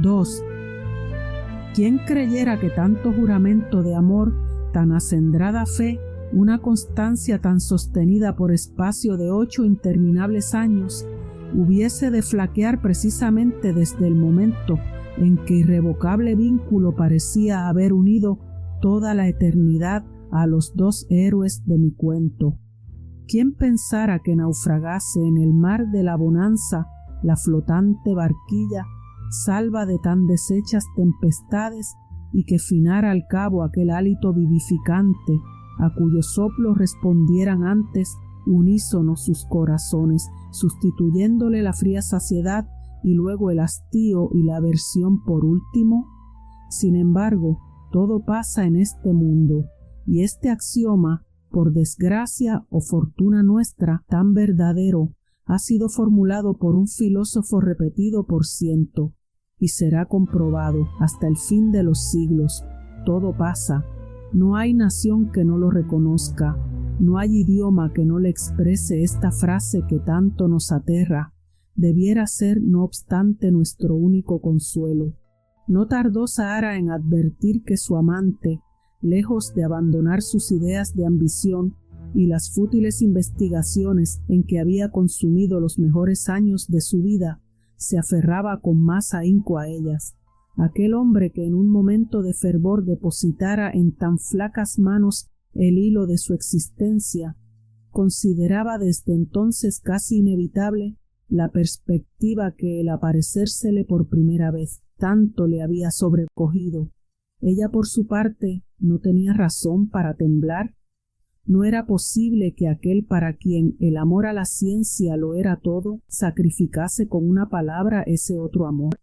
2. ¿Quién creyera que tanto juramento de amor, tan acendrada fe, una constancia tan sostenida por espacio de 8 interminables años, hubiese de flaquear precisamente desde el momento en que irrevocable vínculo parecía haber unido toda la eternidad a los 2 héroes de mi cuento? ¿Quién pensara que naufragase en el mar de la bonanza la flotante barquilla, salva de tan deshechas tempestades, y que finara al cabo aquel hálito vivificante, a cuyo soplo respondieran antes unísonos sus corazones, sustituyéndole la fría saciedad y luego el hastío y la aversión por último? Sin embargo, todo pasa en este mundo, y este axioma, por desgracia o fortuna nuestra, tan verdadero, ha sido formulado por un filósofo repetido por ciento, y será comprobado hasta el fin de los siglos. Todo pasa. No hay nación que no lo reconozca, no hay idioma que no le exprese esta frase que tanto nos aterra. Debiera ser, no obstante, nuestro único consuelo. No tardó Sahara en advertir que su amante, lejos de abandonar sus ideas de ambición y las fútiles investigaciones en que había consumido los mejores años de su vida, se aferraba con más ahínco a ellas. Aquel hombre que en un momento de fervor depositara en tan flacas manos el hilo de su existencia, consideraba desde entonces casi inevitable la perspectiva que el aparecérsele por primera vez tanto le había sobrecogido. Ella, por su parte, no tenía razón para temblar. No era posible que aquel para quien el amor a la ciencia lo era todo, sacrificase con una palabra ese otro amor.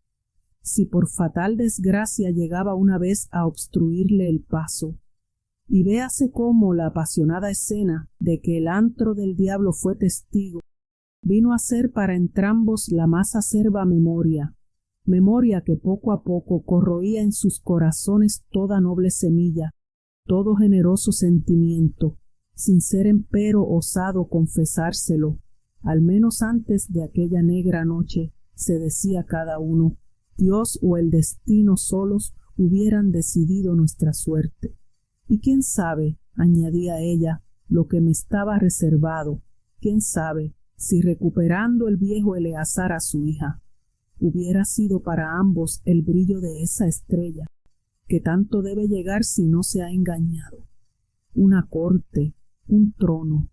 Si por fatal desgracia llegaba una vez a obstruirle el paso. Y véase cómo la apasionada escena de que el antro del diablo fue testigo vino a ser para entrambos la más acerba memoria que poco a poco corroía en sus corazones toda noble semilla, todo generoso sentimiento, sin ser empero osado confesárselo. Al menos antes de aquella negra noche, se decía cada uno, Dios o el destino solos hubieran decidido nuestra suerte. Y quién sabe, añadía ella, lo que me estaba reservado, quién sabe si recuperando el viejo Eleazar a su hija, hubiera sido para ambos el brillo de esa estrella, que tanto debe llegar si no se ha engañado. Una corte, un trono,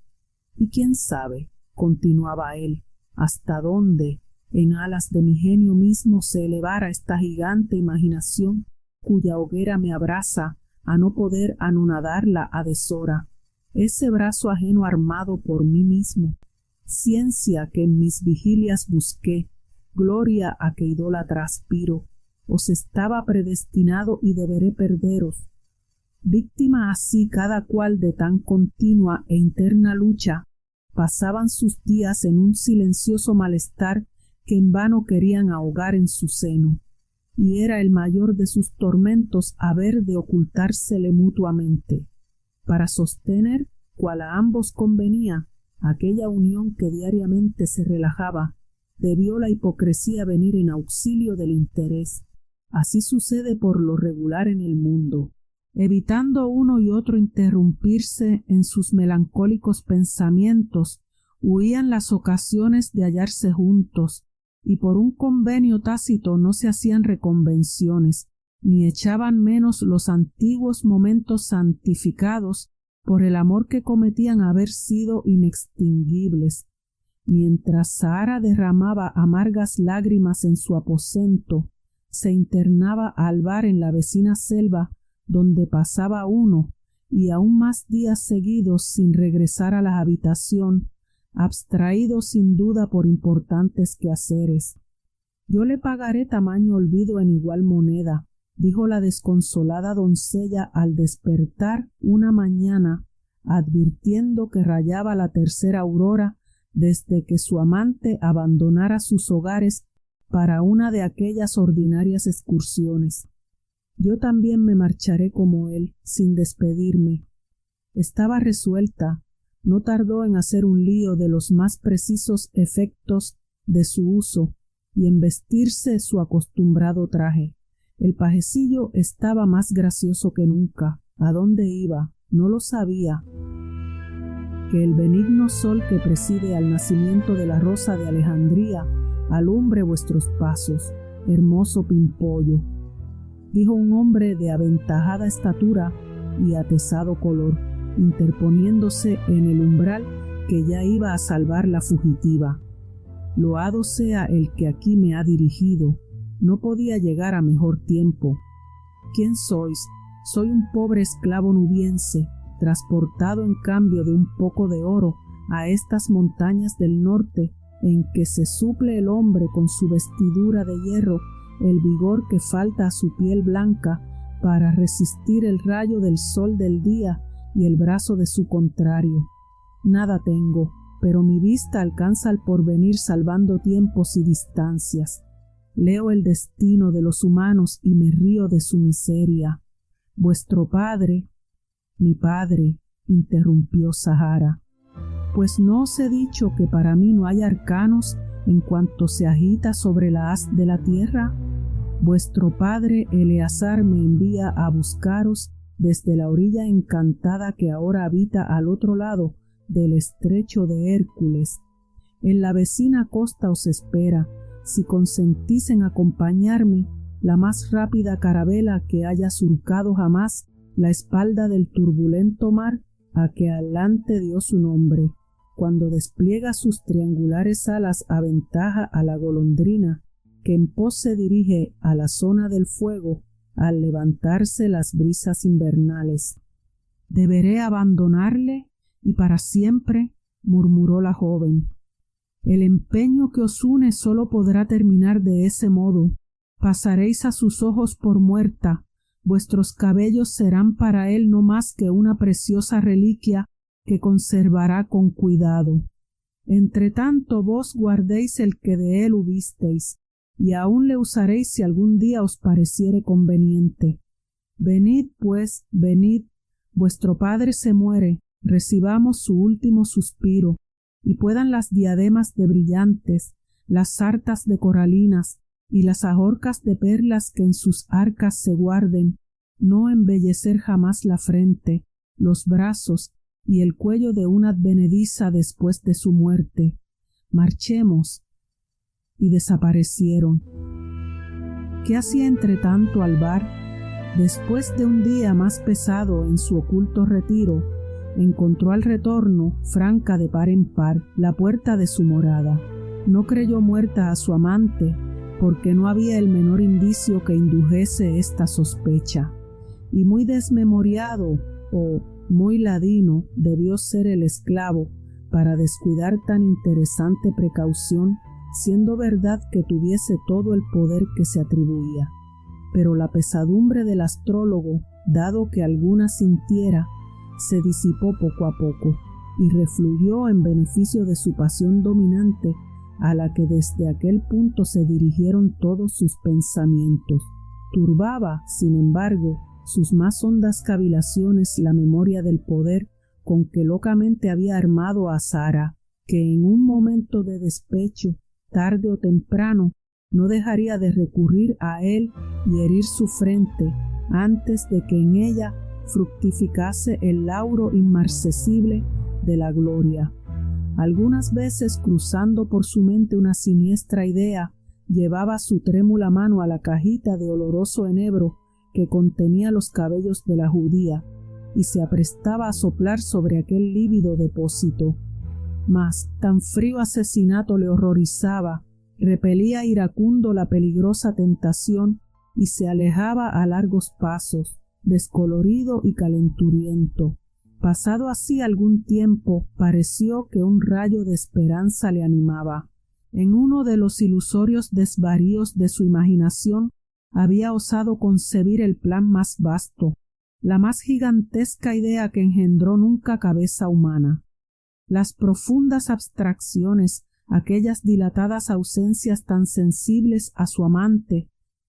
y quién sabe, continuaba él, hasta dónde, en alas de mi genio mismo, se elevara esta gigante imaginación cuya hoguera me abraza a no poder anonadarla a deshora, ese brazo ajeno armado por mí mismo, ciencia que en mis vigilias busqué, gloria a que idólatra aspiro, os estaba predestinado y deberé perderos. Víctima así cada cual de tan continua e interna lucha, pasaban sus días en un silencioso malestar que en vano querían ahogar en su seno, y era el mayor de sus tormentos haber de ocultársele mutuamente, para sostener, cual a ambos convenía, aquella unión que diariamente se relajaba. Debió la hipocresía venir en auxilio del interés. Así sucede por lo regular en el mundo. Evitando uno y otro interrumpirse en sus melancólicos pensamientos, huían las ocasiones de hallarse juntos, y por un convenio tácito no se hacían reconvenciones, ni echaban menos los antiguos momentos santificados por el amor que cometían haber sido inextinguibles. Mientras Sahara derramaba amargas lágrimas en su aposento, se internaba a albar en la vecina selva, donde pasaba uno, y aún más días seguidos sin regresar a la habitación, abstraído sin duda por importantes quehaceres. Yo le pagaré tamaño olvido en igual moneda, dijo la desconsolada doncella al despertar una mañana, advirtiendo que rayaba la tercera aurora desde que su amante abandonara sus hogares para una de aquellas ordinarias excursiones. Yo también me marcharé como él, sin despedirme. Estaba resuelta. No tardó en hacer un lío de los más precisos efectos de su uso, y en vestirse su acostumbrado traje. El pajecillo estaba más gracioso que nunca. ¿A dónde iba? No lo sabía. Que el benigno sol que preside al nacimiento de la rosa de Alejandría alumbre vuestros pasos, hermoso pimpollo, dijo un hombre de aventajada estatura y atezado color, interponiéndose en el umbral que ya iba a salvar la fugitiva. Loado sea el que aquí me ha dirigido. No podía llegar a mejor tiempo. ¿Quién sois? Soy un pobre esclavo nubiense, transportado en cambio de un poco de oro a estas montañas del norte, en que se suple el hombre con su vestidura de hierro el vigor que falta a su piel blanca para resistir el rayo del sol del día y el brazo de su contrario. Nada tengo, pero mi vista alcanza al porvenir salvando tiempos y distancias. Leo el destino de los humanos y me río de su miseria. Vuestro padre, mi padre, interrumpió Sahara. Pues no os he dicho que para mí no hay arcanos en cuanto se agita sobre la haz de la tierra. Vuestro padre Eleazar me envía a buscaros desde la orilla encantada que ahora habita al otro lado del estrecho de Hércules. En la vecina costa os espera, si consentís en acompañarme, la más rápida carabela que haya surcado jamás la espalda del turbulento mar a que Atlante dio su nombre. Cuando despliega sus triangulares alas aventaja a la golondrina, que en pos se dirige a la zona del fuego al levantarse las brisas invernales. ¿Deberé abandonarle y para siempre?, murmuró la joven. El empeño que os une solo podrá terminar de ese modo. Pasaréis a sus ojos por muerta, vuestros cabellos serán para él no más que una preciosa reliquia que conservará con cuidado. Entretanto vos guardéis el que de él hubisteis, y aún le usaréis si algún día os pareciere conveniente. Venid, pues, venid, vuestro padre se muere, recibamos su último suspiro, y puedan las diademas de brillantes, las sartas de coralinas y las ajorcas de perlas que en sus arcas se guarden, no embellecer jamás la frente, los brazos y el cuello de una advenediza después de su muerte. Marchemos. Y desaparecieron. ¿Qué hacía entre tanto Alvar? Después de un día más pesado en su oculto retiro, encontró al retorno, franca de par en par, la puerta de su morada. No creyó muerta a su amante, porque no había el menor indicio que indujese esta sospecha. Y muy desmemoriado o muy ladino debió ser el esclavo para descuidar tan interesante precaución, siendo verdad que tuviese todo el poder que se atribuía. Pero la pesadumbre del astrólogo, dado que alguna sintiera, se disipó poco a poco y refluyó en beneficio de su pasión dominante, a la que desde aquel punto se dirigieron todos sus pensamientos. Turbaba, sin embargo, sus más hondas cavilaciones la memoria del poder con que locamente había armado a Sara, que en un momento de despecho, tarde o temprano, no dejaría de recurrir a él y herir su frente antes de que en ella fructificase el lauro inmarcesible de la gloria. Algunas veces, cruzando por su mente una siniestra idea, llevaba su trémula mano a la cajita de oloroso enebro que contenía los cabellos de la judía y se aprestaba a soplar sobre aquel lívido depósito. Mas tan frío asesinato le horrorizaba, repelía iracundo la peligrosa tentación y se alejaba a largos pasos, descolorido y calenturiento. Pasado así algún tiempo, pareció que un rayo de esperanza le animaba. En uno de los ilusorios desvaríos de su imaginación había osado concebir el plan más vasto, la más gigantesca idea que engendró nunca cabeza humana. Las profundas abstracciones, aquellas dilatadas ausencias tan sensibles a su amante,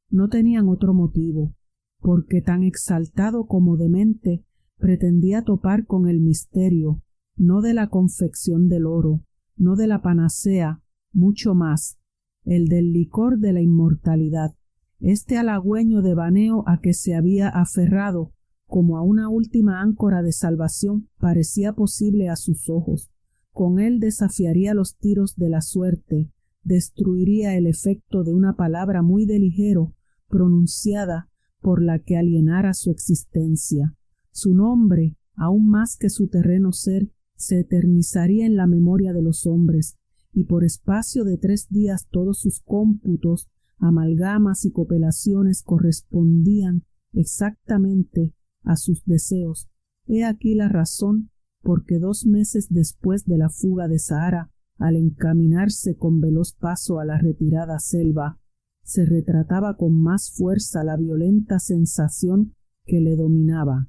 no tenían otro motivo, porque tan exaltado como demente pretendía topar con el misterio, no de la confección del oro, no de la panacea, mucho más, el del licor de la inmortalidad. Este halagüeño devaneo a que se había aferrado como a una última áncora de salvación parecía posible a sus ojos. Con él desafiaría los tiros de la suerte, destruiría el efecto de una palabra muy de ligero pronunciada por la que alienara su existencia. Su nombre, aún más que su terreno ser, se eternizaría en la memoria de los hombres, y por espacio de 3 días todos sus cómputos, amalgamas y copelaciones correspondían exactamente a sus deseos. He aquí la razón por que 2 meses después de la fuga de Sahara, al encaminarse con veloz paso a la retirada selva, se retrataba con más fuerza la violenta sensación que le dominaba.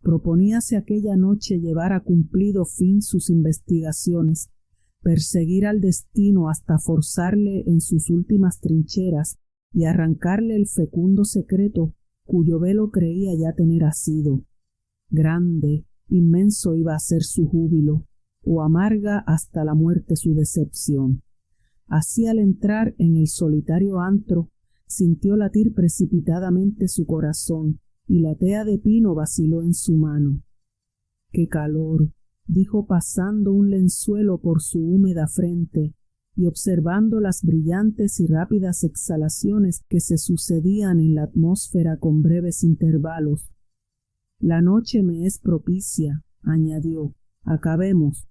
Proponíase aquella noche llevar a cumplido fin sus investigaciones, perseguir al destino hasta forzarle en sus últimas trincheras y arrancarle el fecundo secreto cuyo velo creía ya tener asido. Grande, inmenso iba a ser su júbilo, o amarga hasta la muerte su decepción. Así, al entrar en el solitario antro, sintió latir precipitadamente su corazón, y la tea de pino vaciló en su mano. ¡Qué calor!, dijo pasando un lenzuelo por su húmeda frente y observando las brillantes y rápidas exhalaciones que se sucedían en la atmósfera con breves intervalos. La noche me es propicia, añadió. Acabemos.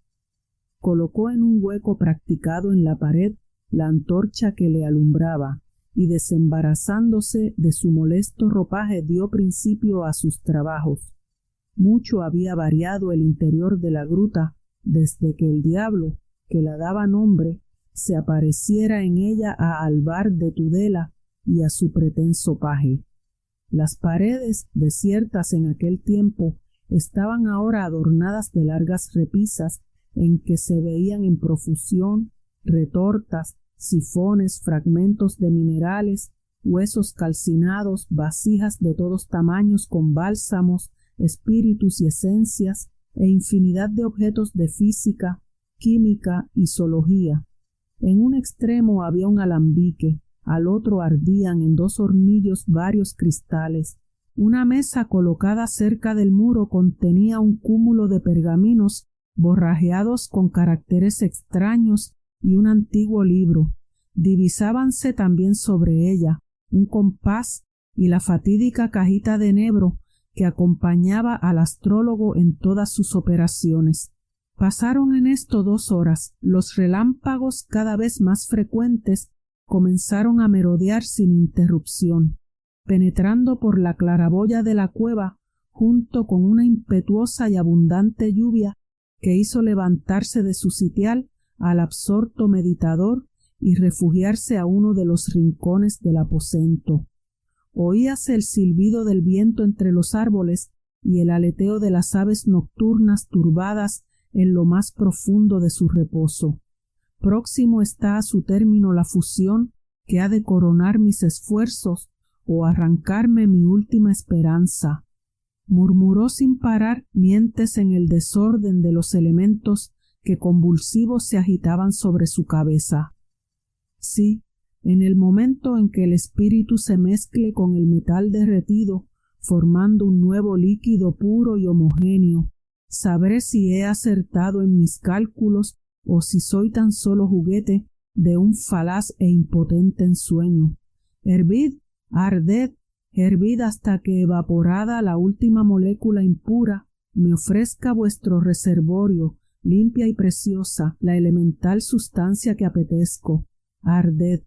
Colocó en un hueco practicado en la pared la antorcha que le alumbraba, y desembarazándose de su molesto ropaje dio principio a sus trabajos. Mucho había variado el interior de la gruta desde que el diablo, que la daba nombre, se apareciera en ella a Alvar de Tudela y a su pretenso paje. Las paredes, desiertas en aquel tiempo, estaban ahora adornadas de largas repisas en que se veían en profusión retortas, sifones, fragmentos de minerales, huesos calcinados, vasijas de todos tamaños con bálsamos, espíritus y esencias, e infinidad de objetos de física, química y zoología. En un extremo había un alambique, al otro ardían en 2 hornillos varios cristales. Una mesa colocada cerca del muro contenía un cúmulo de pergaminos borrajeados con caracteres extraños y un antiguo libro. Divisábanse también sobre ella un compás y la fatídica cajita de enebro que acompañaba al astrólogo en todas sus operaciones. Pasaron en esto 2 horas. Los relámpagos, cada vez más frecuentes, comenzaron a merodear sin interrupción, penetrando por la claraboya de la cueva junto con una impetuosa y abundante lluvia que hizo levantarse de su sitial al absorto meditador y refugiarse a uno de los rincones del aposento. Oíase el silbido del viento entre los árboles y el aleteo de las aves nocturnas turbadas en lo más profundo de su reposo. Próximo está a su término la fusión que ha de coronar mis esfuerzos o arrancarme mi última esperanza. Murmuró sin parar mientes en el desorden de los elementos que convulsivos se agitaban sobre su cabeza. Sí, en el momento en que el espíritu se mezcle con el metal derretido, formando un nuevo líquido puro y homogéneo, sabré si he acertado en mis cálculos o si soy tan solo juguete de un falaz e impotente ensueño. Hervid, arded, hervid hasta que evaporada la última molécula impura me ofrezca vuestro reservorio, limpia y preciosa, la elemental sustancia que apetezco. Arded.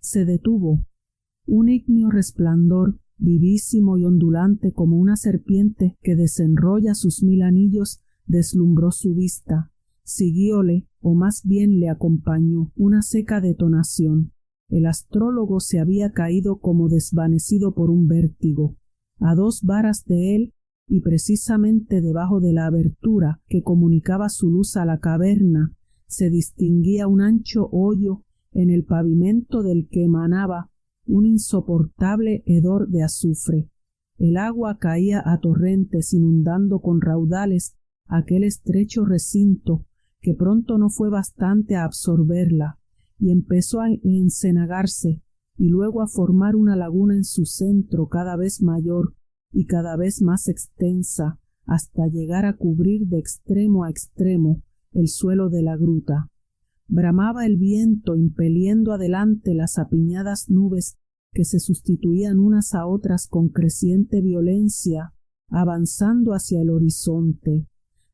Se detuvo. Un ígneo resplandor, vivísimo y ondulante como una serpiente que desenrolla sus 1000 anillos, deslumbró su vista. Siguióle, o más bien le acompañó, una seca detonación. El astrólogo se había caído como desvanecido por un vértigo. A 2 varas de él, y precisamente debajo de la abertura que comunicaba su luz a la caverna, se distinguía un ancho hoyo en el pavimento del que emanaba un insoportable hedor de azufre. El agua caía a torrentes inundando con raudales aquel estrecho recinto que pronto no fue bastante a absorberla, y empezó a encenagarse y luego a formar una laguna en su centro cada vez mayor y cada vez más extensa hasta llegar a cubrir de extremo a extremo el suelo de la gruta. Bramaba el viento impeliendo adelante las apiñadas nubes que se sustituían unas a otras con creciente violencia, avanzando hacia el horizonte.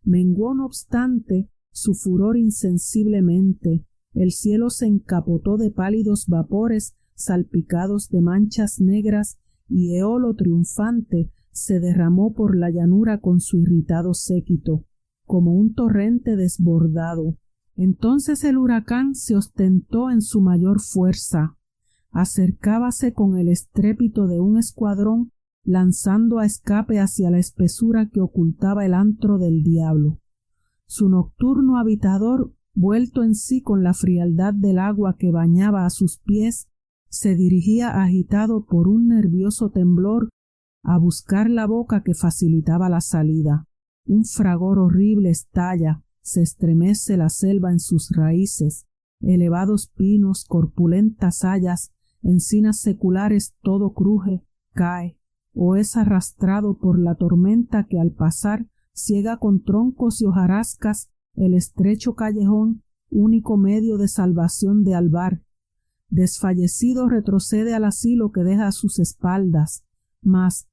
Menguó, no obstante, su furor insensiblemente. El cielo se encapotó de pálidos vapores salpicados de manchas negras y Eolo triunfante se derramó por la llanura con su irritado séquito, como un torrente desbordado. Entonces el huracán se ostentó en su mayor fuerza. Acercábase con el estrépito de un escuadrón lanzando a escape hacia la espesura que ocultaba el antro del diablo. Su nocturno habitador, vuelto en sí con la frialdad del agua que bañaba a sus pies, se dirigía agitado por un nervioso temblor a buscar la boca que facilitaba la salida. Un fragor horrible estalla, se estremece la selva en sus raíces, elevados pinos, corpulentas hayas, encinas seculares, todo cruje, cae, o es arrastrado por la tormenta que al pasar ciega con troncos y hojarascas el estrecho callejón, único medio de salvación de Alvar. Desfallecido retrocede al asilo que deja a sus espaldas, mas,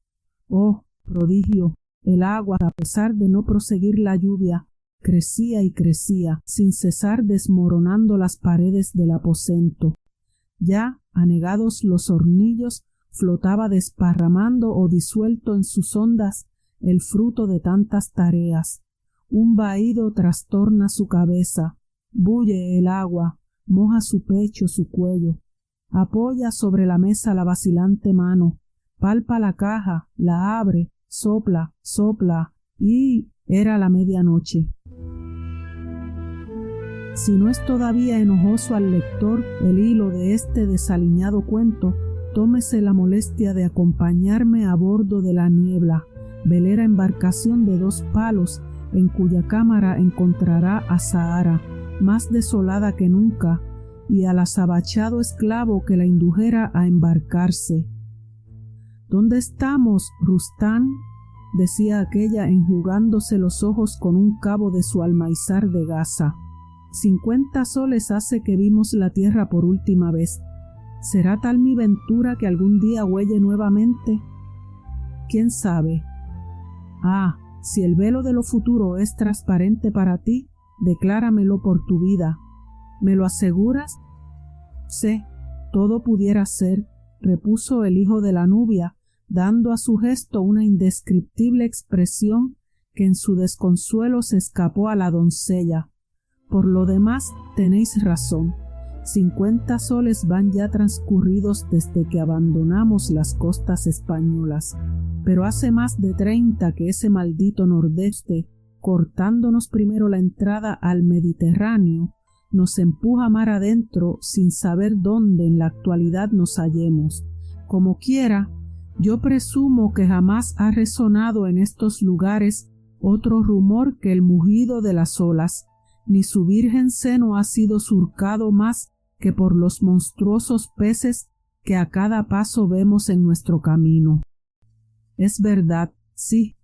oh prodigio, el agua, a pesar de no proseguir la lluvia, crecía y crecía, sin cesar desmoronando las paredes del aposento. Ya, anegados los hornillos, flotaba desparramando o disuelto en sus ondas el fruto de tantas tareas. Un vahido trastorna su cabeza, bulle el agua, moja su pecho, su cuello, apoya sobre la mesa la vacilante mano, palpa la caja, la abre, sopla, sopla, y era la medianoche. Si no es todavía enojoso al lector el hilo de este desaliñado cuento, tómese la molestia de acompañarme a bordo de la Niebla, velera embarcación de 2 palos, en cuya cámara encontrará a Zahara, más desolada que nunca, y al azabachado esclavo que la indujera a embarcarse. ¿Dónde estamos, Rustán?, decía aquella enjugándose los ojos con un cabo de su almaizar de gasa. 50 soles hace que vimos la tierra por última vez. ¿Será tal mi ventura que algún día huelle nuevamente? ¿Quién sabe? Ah, si el velo de lo futuro es transparente para ti, decláramelo por tu vida. ¿Me lo aseguras? Sé, todo pudiera ser, repuso el hijo de la nubia, dando a su gesto una indescriptible expresión que en su desconsuelo se escapó a la doncella. Por lo demás, tenéis razón. 50 soles van ya transcurridos desde que abandonamos las costas españolas, pero hace más de 30 que ese maldito nordeste, cortándonos primero la entrada al Mediterráneo, nos empuja mar adentro sin saber dónde en la actualidad nos hallemos. Como quiera, yo presumo que jamás ha resonado en estos lugares otro rumor que el mugido de las olas, ni su virgen seno ha sido surcado más que por los monstruosos peces que a cada paso vemos en nuestro camino. Es verdad, sí.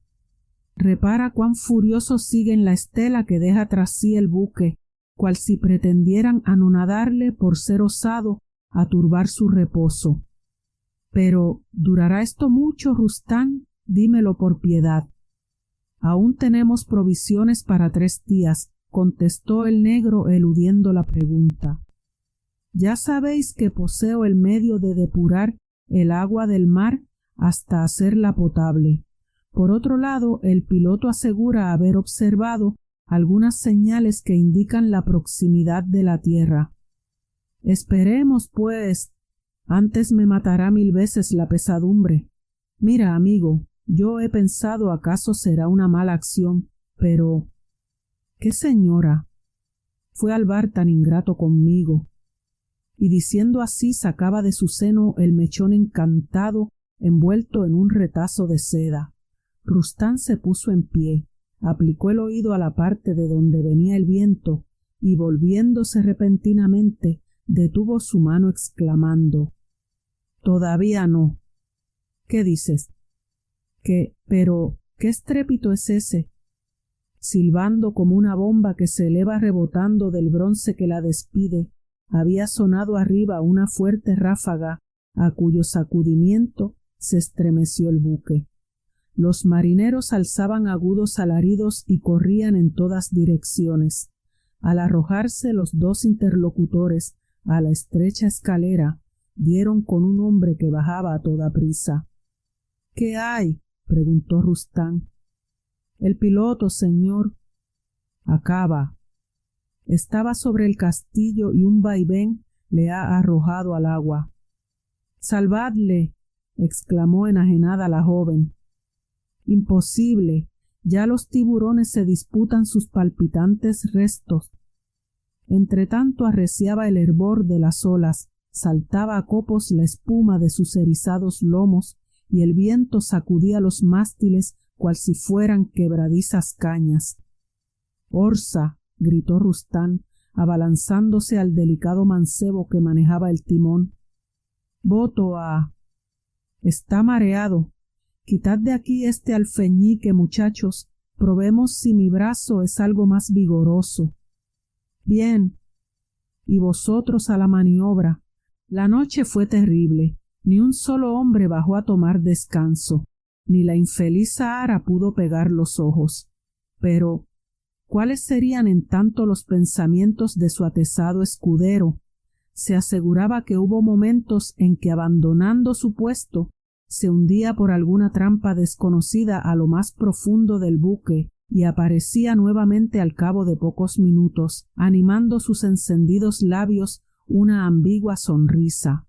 Repara cuán furiosos siguen la estela que deja tras sí el buque, cual si pretendieran anonadarle por ser osado a turbar su reposo. Pero, ¿durará esto mucho, Rustán? Dímelo por piedad. Aún tenemos provisiones para 3 días, contestó el negro eludiendo la pregunta. Ya sabéis que poseo el medio de depurar el agua del mar hasta hacerla potable. Por otro lado, el piloto asegura haber observado algunas señales que indican la proximidad de la tierra. Esperemos, pues. Antes me matará 1000 veces la pesadumbre. Mira, amigo, yo he pensado acaso será una mala acción, pero... ¿Qué señora? Fue Alvar tan ingrato conmigo. Y diciendo así sacaba de su seno el mechón encantado envuelto en un retazo de seda. Rustán se puso en pie, aplicó el oído a la parte de donde venía el viento y volviéndose repentinamente detuvo su mano exclamando: «Todavía no». «¿Qué dices?» «Pero, ¿qué estrépito es ese?». Silbando como una bomba que se eleva rebotando del bronce que la despide, había sonado arriba una fuerte ráfaga, a cuyo sacudimiento se estremeció el buque. Los marineros alzaban agudos alaridos y corrían en todas direcciones. Al arrojarse los dos interlocutores a la estrecha escalera, dieron con un hombre que bajaba a toda prisa. «¿Qué hay?», preguntó Rustán. «El piloto, señor». «Acaba». Estaba sobre el castillo y un vaivén le ha arrojado al agua. «¡Salvadle!», exclamó enajenada la joven. «Imposible. Ya los tiburones se disputan sus palpitantes restos». Entretanto arreciaba el hervor de las olas, saltaba a copos la espuma de sus erizados lomos, y el viento sacudía los mástiles cual si fueran quebradizas cañas. «¡Orza!», gritó Rustán, abalanzándose al delicado mancebo que manejaba el timón. «Voto a...». «Está mareado. Quitad de aquí este alfeñique, muchachos. Probemos si mi brazo es algo más vigoroso». «Bien. Y vosotros a la maniobra». La noche fue terrible. Ni un solo hombre bajó a tomar descanso. Ni la infeliz Sahara pudo pegar los ojos. Pero ¿cuáles serían en tanto los pensamientos de su atezado escudero? Se aseguraba que hubo momentos en que, abandonando su puesto, se hundía por alguna trampa desconocida a lo más profundo del buque y aparecía nuevamente al cabo de pocos minutos, animando sus encendidos labios una ambigua sonrisa.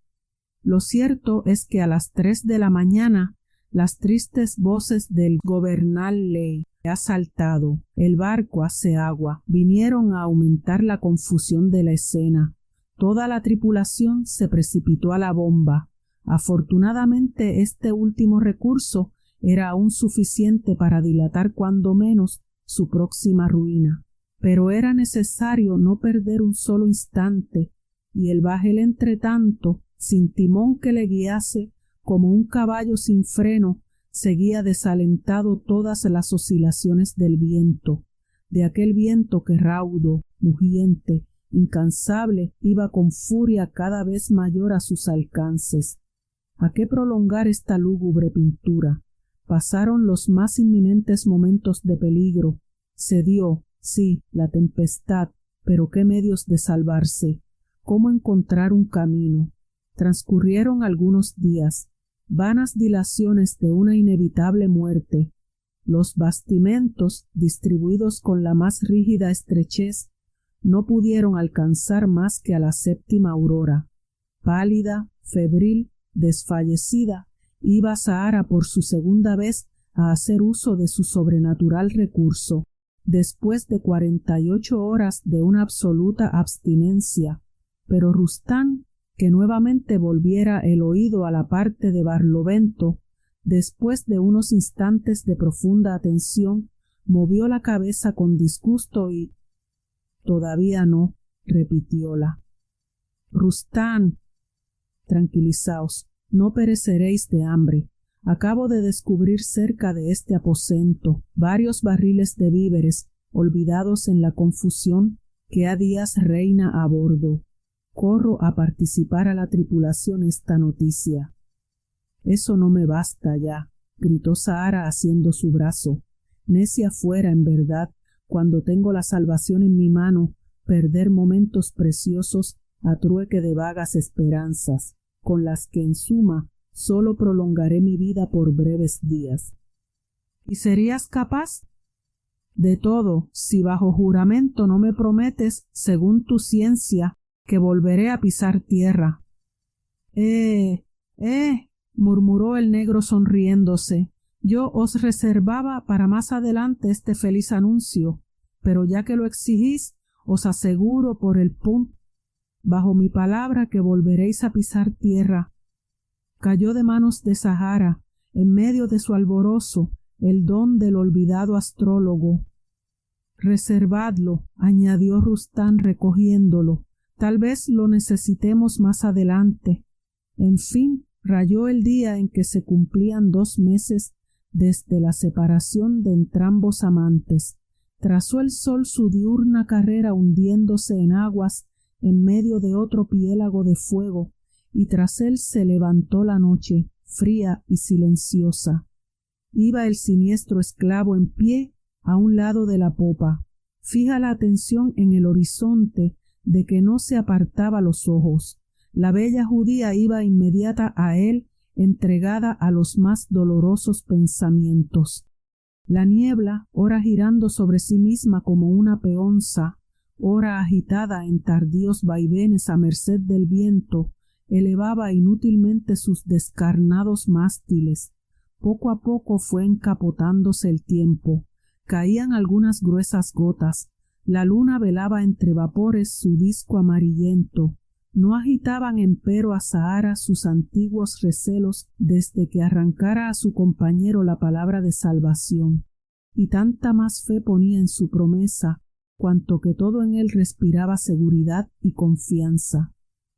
Lo cierto es que a las 3 de la mañana las tristes voces del gobernal Ley ha saltado, el barco hace agua, vinieron a aumentar la confusión de la escena. Toda la tripulación se precipitó a la bomba. Afortunadamente este último recurso era aún suficiente para dilatar cuando menos su próxima ruina. Pero era necesario no perder un solo instante, y el bajel entretanto, sin timón que le guiase, como un caballo sin freno, seguía desalentado todas las oscilaciones del viento, de aquel viento que raudo, mugiente, incansable, iba con furia cada vez mayor a sus alcances. ¿A qué prolongar esta lúgubre pintura? Pasaron los más inminentes momentos de peligro. Se dio, sí, la tempestad, pero ¿qué medios de salvarse? ¿Cómo encontrar un camino? Transcurrieron algunos días, vanas dilaciones de una inevitable muerte. Los bastimentos, distribuidos con la más rígida estrechez, no pudieron alcanzar más que a la 7ª aurora. Pálida, febril, desfallecida, iba Sahara por su segunda vez a hacer uso de su sobrenatural recurso, después de 48 horas de una absoluta abstinencia. Pero Rustán, que nuevamente volviera el oído a la parte de Barlovento, después de unos instantes de profunda atención, movió la cabeza con disgusto y «Todavía no», repitióla. «Rustán, tranquilizaos, no pereceréis de hambre. Acabo de descubrir cerca de este aposento varios barriles de víveres, olvidados en la confusión que ha días reina a bordo. Corro a participar a la tripulación esta noticia». «Eso no me basta ya», gritó Sahara haciendo su brazo. «Necia fuera, en verdad, cuando tengo la salvación en mi mano, perder momentos preciosos a trueque de vagas esperanzas, con las que en suma solo prolongaré mi vida por breves días». «¿Y serías capaz?» «De todo, si bajo juramento no me prometes, según tu ciencia, que volveré a pisar tierra». Murmuró el negro sonriéndose. «Yo os reservaba para más adelante este feliz anuncio, pero ya que lo exigís, os aseguro por el bajo mi palabra que volveréis a pisar tierra». Cayó de manos de Sahara, en medio de su alborozo, el don del olvidado astrólogo. «Reservadlo», añadió Rustán recogiéndolo, Tal vez lo necesitemos más adelante. En fin, rayó el día en que se cumplían 2 meses desde la separación de entrambos amantes. Trazó el sol su diurna carrera hundiéndose en aguas en medio de otro piélago de fuego, y tras él se levantó la noche, fría y silenciosa. Iba el siniestro esclavo en pie a un lado de la popa, fija la atención en el horizonte de que no se apartaba los ojos. La bella judía iba inmediata a él, entregada a los más dolorosos pensamientos. La niebla, ora girando sobre sí misma como una peonza, ora agitada en tardíos vaivenes a merced del viento, elevaba inútilmente sus descarnados mástiles. Poco a poco fue encapotándose el tiempo. Caían algunas gruesas gotas. La luna velaba entre vapores su disco amarillento. No agitaban empero a Sahara sus antiguos recelos desde que arrancara a su compañero la palabra de salvación, y tanta más fe ponía en su promesa, cuanto que todo en él respiraba seguridad y confianza.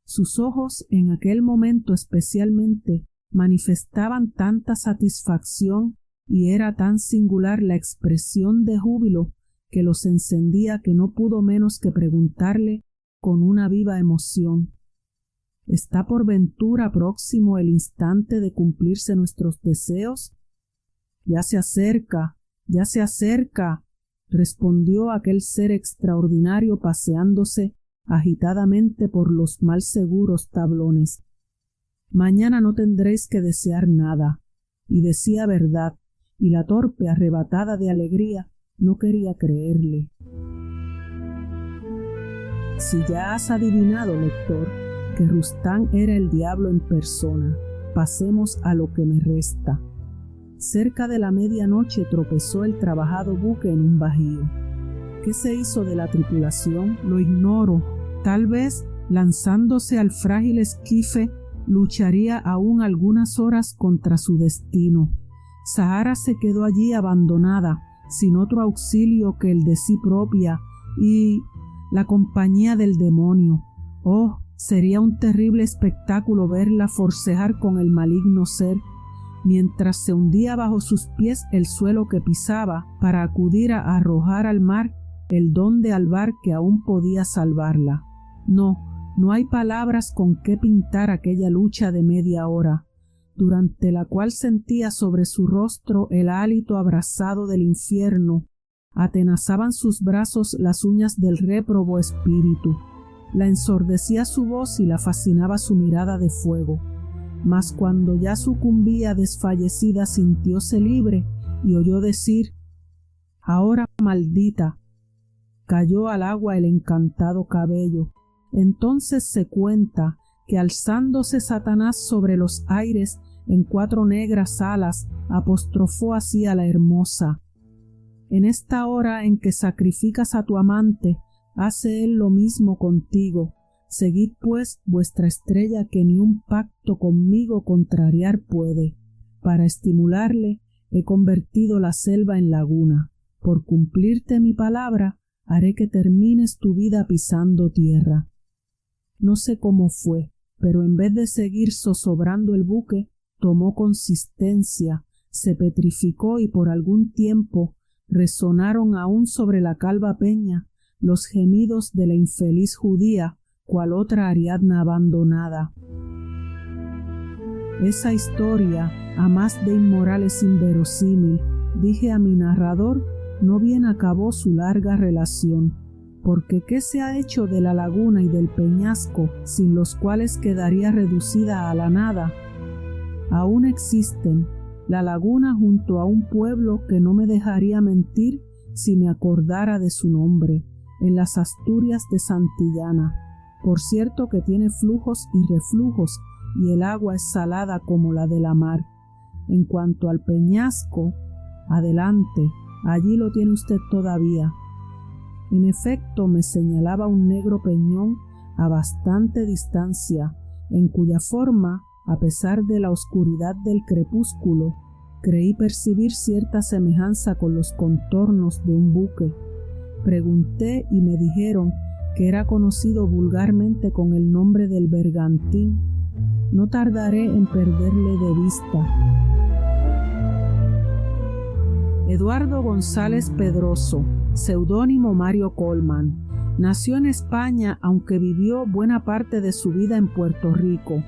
Sus ojos, en aquel momento especialmente, manifestaban tanta satisfacción y era tan singular la expresión de júbilo que los encendía que no pudo menos que preguntarle con una viva emoción: ¿está por ventura próximo el instante de cumplirse nuestros deseos? Ya se acerca, respondió aquel ser extraordinario paseándose agitadamente por los mal seguros tablones. Mañana no tendréis que desear nada. Y decía verdad, y la torpe, arrebatada de alegría, no quería creerle. Si ya has adivinado, lector, que Rustán era el diablo en persona, pasemos a lo que me resta. Cerca de la medianoche tropezó el trabajado buque en un bajío. ¿Qué se hizo de la tripulación? Lo ignoro. Tal vez, lanzándose al frágil esquife, lucharía aún algunas horas contra su destino. Sahara se quedó allí abandonada, sin otro auxilio que el de sí propia y la compañía del demonio. Oh, sería un terrible espectáculo verla forcejar con el maligno ser, mientras se hundía bajo sus pies el suelo que pisaba, para acudir a arrojar al mar el don de albar que aún podía salvarla. No hay palabras con que pintar aquella lucha de media hora, durante la cual sentía sobre su rostro el hálito abrasado del infierno. Atenazaban sus brazos las uñas del réprobo espíritu. La ensordecía su voz y la fascinaba su mirada de fuego. Mas cuando ya sucumbía desfallecida, sintióse libre y oyó decir: «Ahora, maldita». Cayó al agua el encantado cabello. Entonces se cuenta que, alzándose Satanás sobre los aires en 4 negras alas, apostrofó así a la hermosa: «En esta hora en que sacrificas a tu amante, hace él lo mismo contigo. Seguid pues vuestra estrella, que ni un pacto conmigo contrariar puede. Para estimularle he convertido la selva en laguna. Por cumplirte mi palabra, haré que termines tu vida pisando tierra». No sé cómo fue, pero en vez de seguir zozobrando el buque, tomó consistencia, se petrificó y por algún tiempo resonaron aún sobre la calva peña los gemidos de la infeliz judía, cual otra Ariadna abandonada. Esa historia, a más de inmoral, es inverosímil. Dije a mi narrador, no bien acabó su larga relación, porque ¿qué se ha hecho de la laguna y del peñasco, sin los cuales quedaría reducida a la nada? Aún existen, la laguna junto a un pueblo que no me dejaría mentir si me acordara de su nombre, en las Asturias de Santillana. Por cierto que tiene flujos y reflujos, y el agua es salada como la de la mar. En cuanto al peñasco, adelante, allí lo tiene usted todavía. En efecto, me señalaba un negro peñón a bastante distancia, en cuya forma, a pesar de la oscuridad del crepúsculo, creí percibir cierta semejanza con los contornos de un buque. Pregunté y me dijeron que era conocido vulgarmente con el nombre del bergantín, no tardaré en perderle de vista. Eduardo González Pedroso, seudónimo Mario Colman, nació en España, aunque vivió buena parte de su vida en Puerto Rico.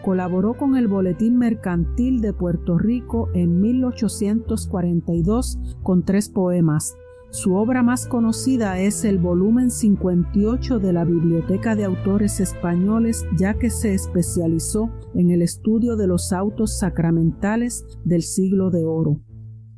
Colaboró con el Boletín Mercantil de Puerto Rico en 1842 con 3 poemas. Su obra más conocida es el volumen 58 de la Biblioteca de Autores Españoles, ya que se especializó en el estudio de los autos sacramentales del Siglo de Oro.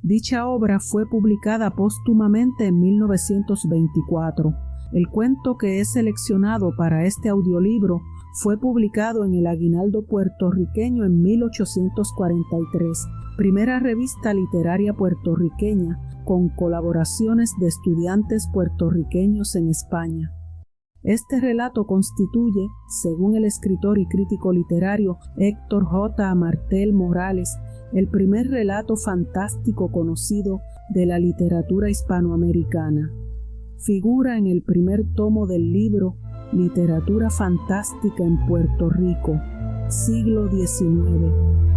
Dicha obra fue publicada póstumamente en 1924. El cuento que he seleccionado para este audiolibro fue publicado en El Aguinaldo Puertorriqueño en 1843, primera revista literaria puertorriqueña con colaboraciones de estudiantes puertorriqueños en España. Este relato constituye, según el escritor y crítico literario Héctor J. Martel Morales, el primer relato fantástico conocido de la literatura hispanoamericana. Figura en el primer tomo del libro Literatura Fantástica en Puerto Rico, siglo XIX.